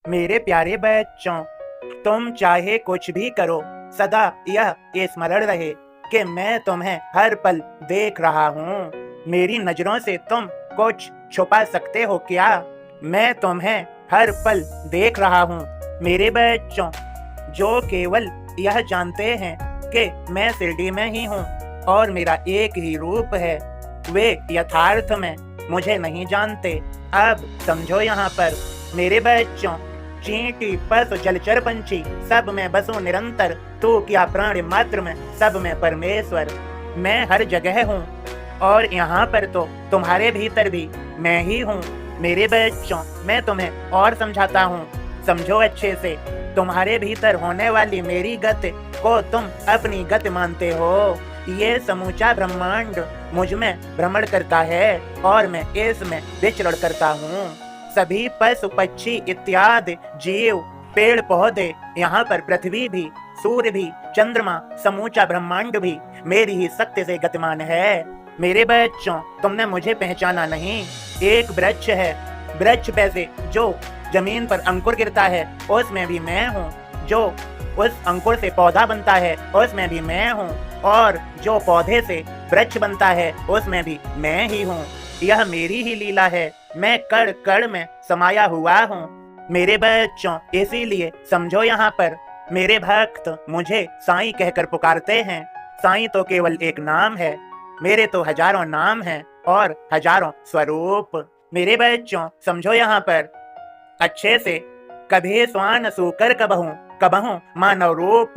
मेरे प्यारे बच्चों, तुम चाहे कुछ भी करो, सदा यह स्मरण रहे कि मैं तुम्हें हर पल देख रहा हूँ। मेरी नजरों से तुम कुछ छुपा सकते हो क्या? मैं तुम्हें हर पल देख रहा हूँ। मेरे बच्चों, जो केवल यह जानते हैं कि मैं शिरडी में ही हूँ और मेरा एक ही रूप है, वे यथार्थ में मुझे नहीं जानते। अब समझो यहाँ पर मेरे बच्चों, चींटी पशु जलचर पंछी सब में बसो निरंतर, तू क्या प्राणी मात्र में सब में परमेश्वर। मैं हर जगह हूँ और यहाँ पर तो तुम्हारे भीतर भी मैं ही हूँ। मेरे बच्चों, मैं तुम्हें और समझाता हूँ, समझो अच्छे से। तुम्हारे भीतर होने वाली मेरी गति को तुम अपनी गति मानते हो। ये समूचा ब्रह्मांड मुझ में भ्रमण करता है और मैं इसमें विचरण करता हूँ। सभी पशु पक्षी इत्यादि जीव, पेड़ पौधे, यहाँ पर पृथ्वी भी, सूर्य भी, चंद्रमा, समूचा ब्रह्मांड भी मेरी ही शक्ति से गतिमान है। मेरे बच्चों, तुमने मुझे पहचाना नहीं। एक वृक्ष है, वृक्ष पे से जो जमीन पर अंकुर गिरता है उसमें भी मैं हूँ, जो उस अंकुर से पौधा बनता है उसमें भी मैं हूँ, और जो पौधे से वृक्ष बनता है उसमें भी मैं ही हूँ। यह मेरी ही लीला है, मैं कण कण में समाया हुआ हूँ। मेरे बच्चों, इसीलिए समझो यहाँ पर मेरे भक्त मुझे साईं कहकर पुकारते हैं। साईं तो केवल एक नाम है, मेरे तो हजारों नाम हैं और हजारों स्वरूप। मेरे बच्चों, समझो यहाँ पर अच्छे से। कभी स्वान सूकर कबहूं कबहूं मानव रूप,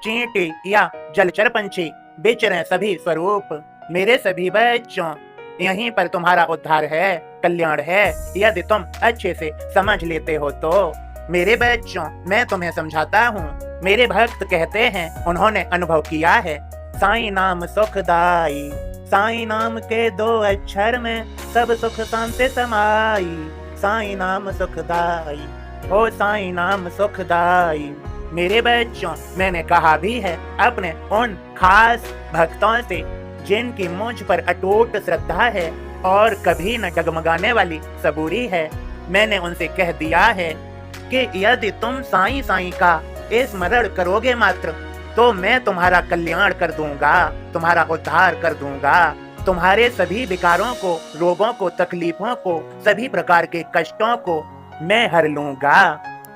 चींटी या जलचर पंछी विचरे सभी स्वरूप। मेरे सभी बच्चों, यहीं पर तुम्हारा उद्धार है, कल्याण है, यदि तुम अच्छे से समझ लेते हो तो। मेरे बच्चों, मैं तुम्हें समझाता हूँ। मेरे भक्त कहते हैं, उन्होंने अनुभव किया है, साईं नाम सुखदाई, साईं नाम के दो अक्षर में सब सुख शांति समाई। साईं नाम सुखदाई, ओ साईं नाम सुखदाई। मेरे बच्चों, मैंने कहा भी है अपने उन खास भक्तों से जिनकी मुझ पर अटूट श्रद्धा है और कभी न डगमगाने वाली सबूरी है। मैंने उनसे कह दिया है कि यदि तुम साईं साईं का स्मरण करोगे मात्र, तो मैं तुम्हारा कल्याण कर दूंगा, तुम्हारा उद्धार कर दूंगा। तुम्हारे सभी विकारों को, रोगों को, तकलीफों को, सभी प्रकार के कष्टों को मैं हर लूंगा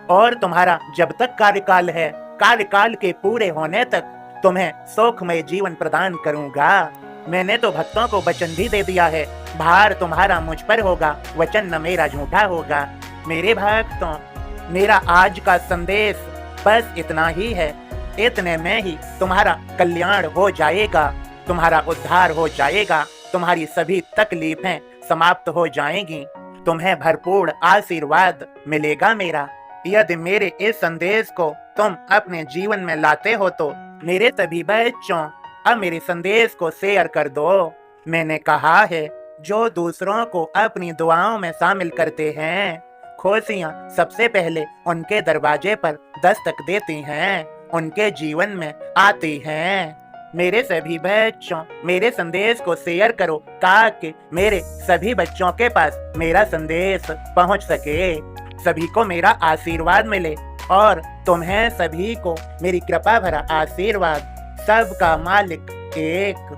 और तुम्हारा जब तक कार्यकाल है, कार्यकाल के पूरे होने तक तुम्हें सुखमय जीवन प्रदान करूंगा। मैंने तो भक्तों को वचन भी दे दिया है, भार तुम्हारा मुझ पर होगा, वचन न मेरा झूठा होगा। मेरे भक्तों, मेरा आज का संदेश बस इतना ही है। इतने में ही तुम्हारा कल्याण हो जाएगा, तुम्हारा उद्धार हो जाएगा, तुम्हारी सभी तकलीफें समाप्त हो जाएंगी, तुम्हें भरपूर आशीर्वाद मिलेगा मेरा। यदि मेरे इस संदेश को तुम अपने जीवन में लाते हो तो मेरे सभी बच्चों, अब मेरे संदेश को शेयर कर दो। मैंने कहा है, जो दूसरों को अपनी दुआओं में शामिल करते हैं, खुशियाँ सबसे पहले उनके दरवाजे पर दस्तक देती हैं, उनके जीवन में आती हैं। मेरे सभी बच्चों, मेरे संदेश को शेयर करो ताकि मेरे सभी बच्चों के पास मेरा संदेश पहुंच सके, सभी को मेरा आशीर्वाद मिले और तुम्हें सभी को मेरी कृपा भरा आशीर्वाद। सबका मालिक एक।